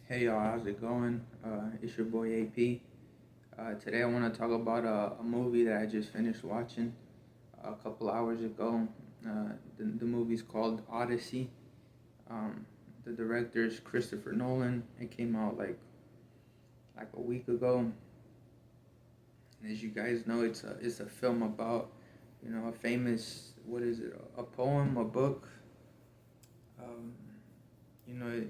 Hey y'all, how's it going? It's your boy AP. Today I want to talk about a movie that I just finished watching a couple hours ago. The movie's called Odyssey. Um, the director is Christopher Nolan. It came out like a week ago. And as you guys know, it's a film about a famous, what is it, a poem, a book. Um, you know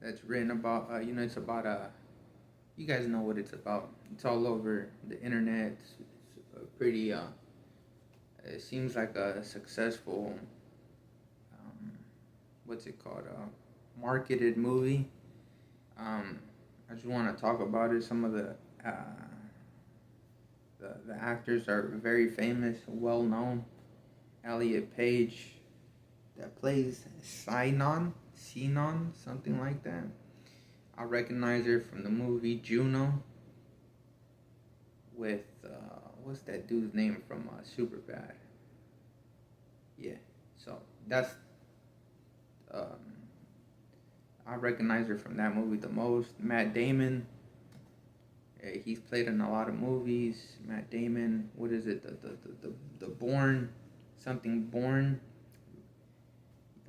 that's written about it's about a you guys know what it's about. It's all over the internet. It's a pretty. It seems like a successful. Um, what's it called? Marketed movie. Um, I just want to talk about it. Some of the actors are very famous, well known. Elliot Page, that plays Sinon, something like that. I recognize her from the movie Juno with what's that dude's name from Superbad? Yeah, so that's um, I recognize her from that movie the most. Matt Damon, he's played in a lot of movies. Matt Damon, what is it? The Born, something Born.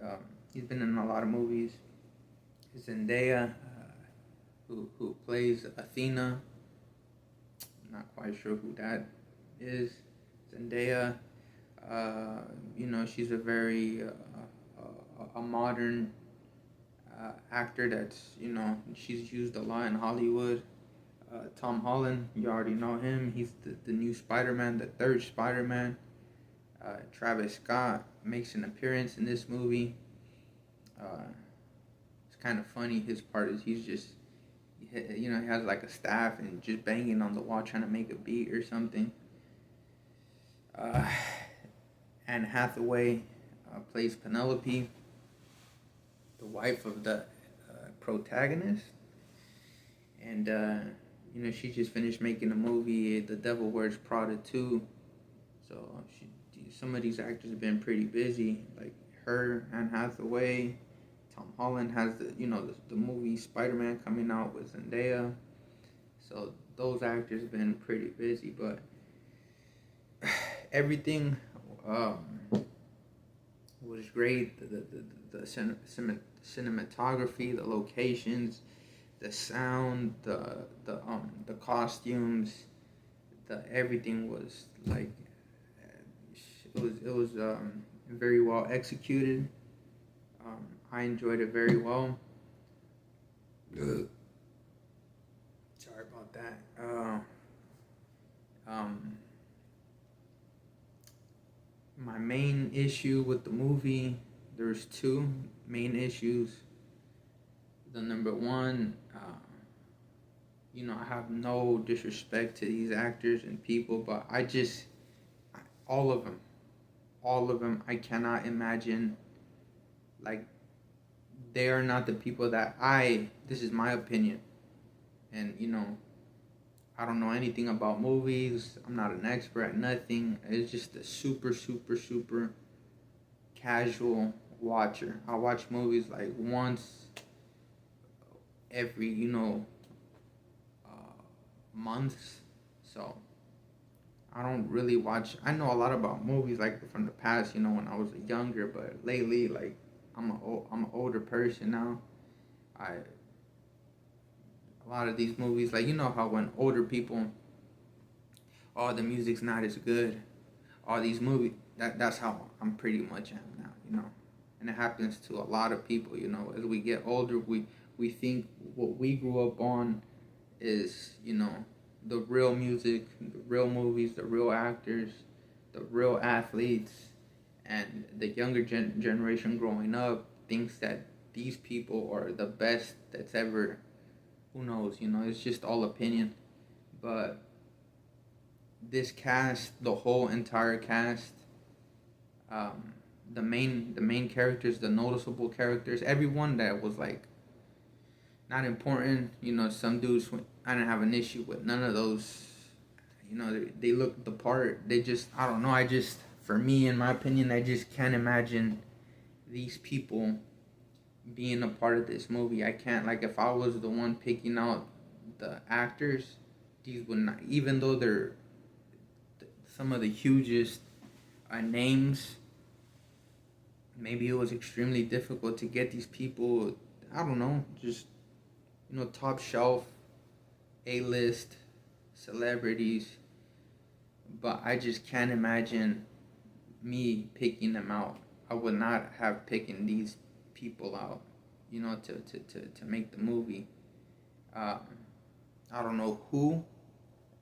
Um, he's been in a lot of movies. Zendaya, who plays Athena. I'm not quite sure who that is. Zendaya, she's a very a modern actor that's she's used a lot in Hollywood. Tom Holland, you already know him. He's the new Spider-Man, the third Spider-Man. Travis Scott makes an appearance in this movie. Uh, it's kind of funny. His part is he's just he has like a staff and just banging on the wall trying to make a beat or something. Uh, Anne Hathaway plays Penelope, the wife of the protagonist, and she just finished making a movie, The Devil Wears Prada 2. So some of these actors have been pretty busy, like her, Anne Hathaway. Tom Holland has the movie Spider Man coming out with Zendaya. So those actors have been pretty busy, but everything was great. The cinematography, the locations, the sound, the costumes, the everything was like it was very well executed. I enjoyed it very well. Sorry about that. Um, my main issue with the movie, there's two main issues. The number one, I have no disrespect to these actors and people, but all of them, I cannot imagine, like, they are not the people this is my opinion. And, I don't know anything about movies. I'm not an expert at nothing. It's just a super, super, super casual watcher. I watch movies like once every, months. So I don't really watch. I know a lot about movies like from the past, when I was younger, but lately, like, I'm an older person now. I A lot of these movies, like, how when older people, oh, the music's not as good. All these movies, that's how I'm pretty much am now. And it happens to a lot of people. As we get older, we think what we grew up on is the real music, the real movies, the real actors, the real athletes, and the younger generation growing up thinks that these people are the best that's ever. Who knows? It's just all opinion. But this cast, the whole entire cast, um, the main characters, the noticeable characters, everyone that was like not important. Some dudes I didn't have an issue with. None of those. They look the part. They just, I don't know. For me, in my opinion, I just can't imagine these people being a part of this movie. I can't, like, if I was the one picking out the actors, these would not, even though they're some of the hugest names, maybe it was extremely difficult to get these people, I don't know, just, top shelf, A-list celebrities. But I just can't imagine me picking them out. I would not have picking these people out, to make the movie. Uh, I don't know who.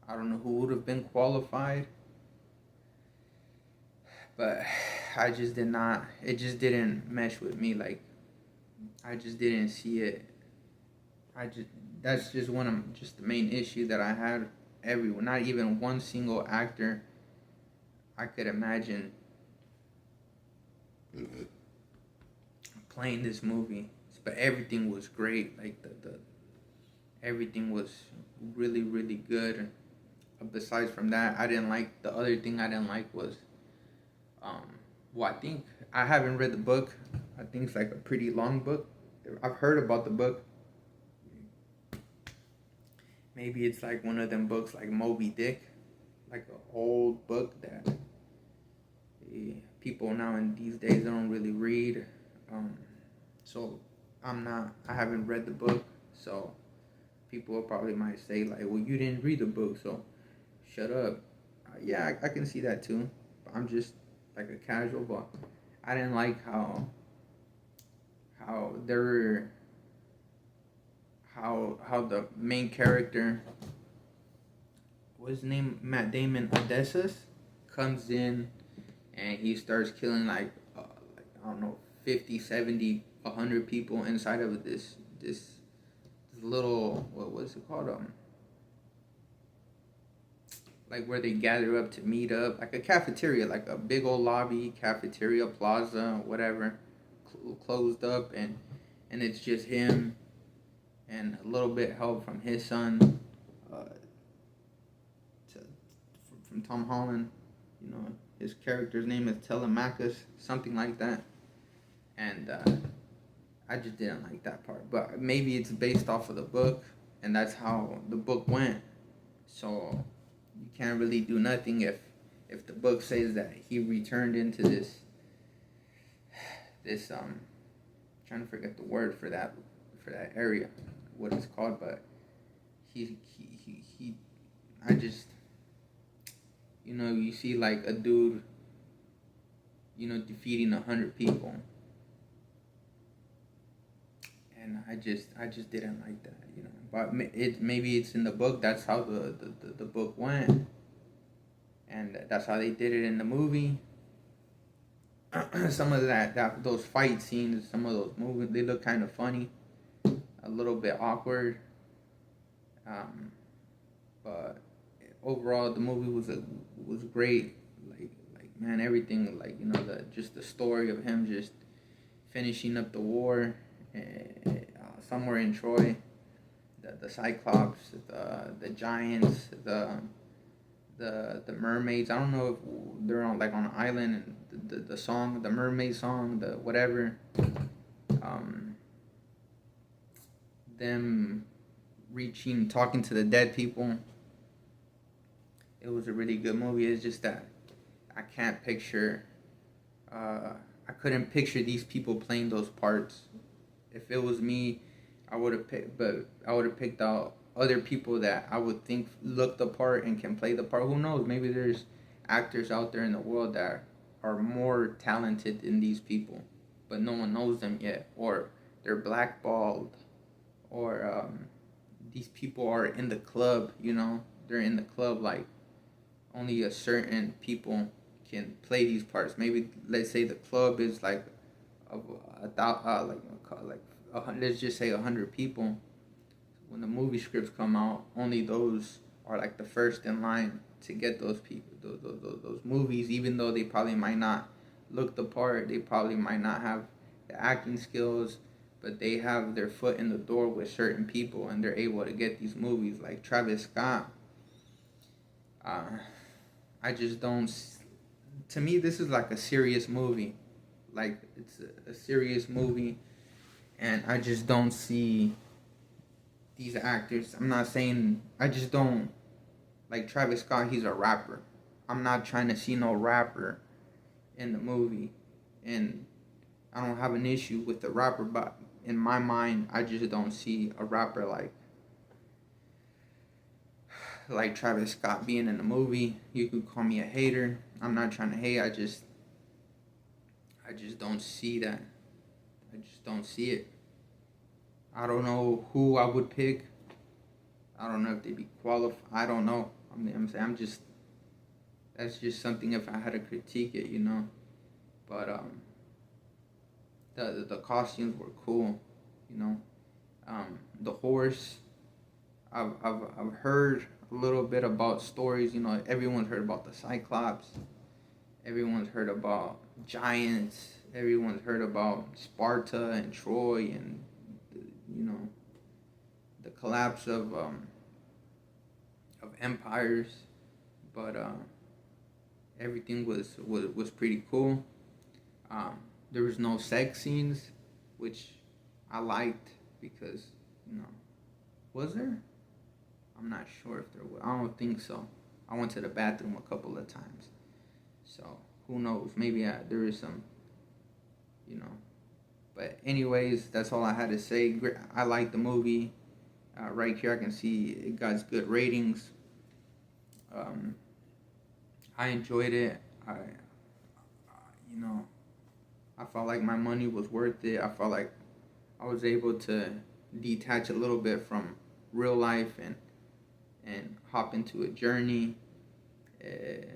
I don't know who would have been qualified. But I just did not. It just didn't mesh with me. Like, I just didn't see it. I just That's just one of just the main issue that I had. Everyone, not even one single actor I could imagine playing this movie. But everything was great. Like the everything was really really good. Besides from that, I didn't like the other thing I didn't like was well, I think I haven't read the book. I think it's like a pretty long book. I've heard about the book. Maybe it's like one of them books like Moby Dick, like an old book that people now in these days don't really read. So I haven't read the book, so people probably might say like, well, you didn't read the book, so shut up. Yeah, I can see that too. I'm just like a casual, but I didn't like how they're how the main character, what's his name, Matt Damon, Odysseus, comes in and he starts killing like I don't know, 50, 70, 100 people inside of this little, what was it called, like where they gather up to meet up, like a cafeteria, like a big old lobby, cafeteria, plaza, whatever, closed up, and it's just him and a little bit help from his son, uh, from Tom Holland. His character's name is Telemachus, something like that, and I just didn't like that part. But maybe it's based off of the book, and that's how the book went. So you can't really do nothing if the book says that he returned into this trying to forget the word for that area, what it's called, but he I just, you see like a dude, defeating 100 people, and I just didn't like that, but maybe it's in the book, that's how the book went, and that's how they did it in the movie. Some of those fight scenes, some of those movies, they look kind of funny, a little bit awkward, but overall the movie was great. Like man, everything, like, the story of him just finishing up the war, somewhere in Troy, the Cyclops, the giants, the mermaids. I don't know if they're on an island, and the song, the mermaid song, the whatever, them talking to the dead people. It was a really good movie. It's just that I can't picture. I couldn't picture these people playing those parts. If it was me, I would have picked, but I would have picked out other people that I would think look the part and can play the part. Who knows? Maybe there's actors out there in the world that are more talented than these people, but no one knows them yet, or they're blackballed, or these people are in the club. They're in the club, like only a certain people can play these parts. Maybe let's say the club is like let's just say 100 people. When the movie scripts come out, only those are like the first in line to get those people, those movies. Even though they probably might not look the part, they probably might not have the acting skills, but they have their foot in the door with certain people, and they're able to get these movies. Like Travis Scott. I just don't. To me, this is like a serious movie. Like, it's a serious movie. and I just don't see these actors. I'm not saying I just don't like Travis Scott. He's a rapper. I'm not trying to see no rapper in the movie, and I don't have an issue with the rapper, but in my mind, I just don't see a rapper like Travis Scott being in the movie. You could call me a hater. I'm not trying to hate. I just don't see that. I just don't see it. I don't know who I would pick. I don't know if they'd be qualified. I don't know. I'm saying I'm just that's just something if I had to critique it, you know. But the costumes were cool, you know. The horse. I've heard a little bit about stories. You know, everyone's heard about the Cyclops. Everyone's heard about giants. Everyone's heard about Sparta and Troy and you know the collapse of empires. But everything was pretty cool. Um, there was no sex scenes, which I liked because you know was there? I'm not sure if there was. I don't think so. I went to the bathroom a couple of times, so who knows? Maybe there is some, you know. But anyways, that's all I had to say. I like the movie. Right here, I can see it got good ratings. Um, I enjoyed it. You know, I felt like my money was worth it. I felt like I was able to detach a little bit from real life and hop into a journey. Uh,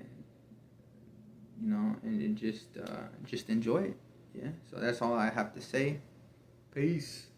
you know, and just enjoy it. Yeah. So that's all I have to say. Peace.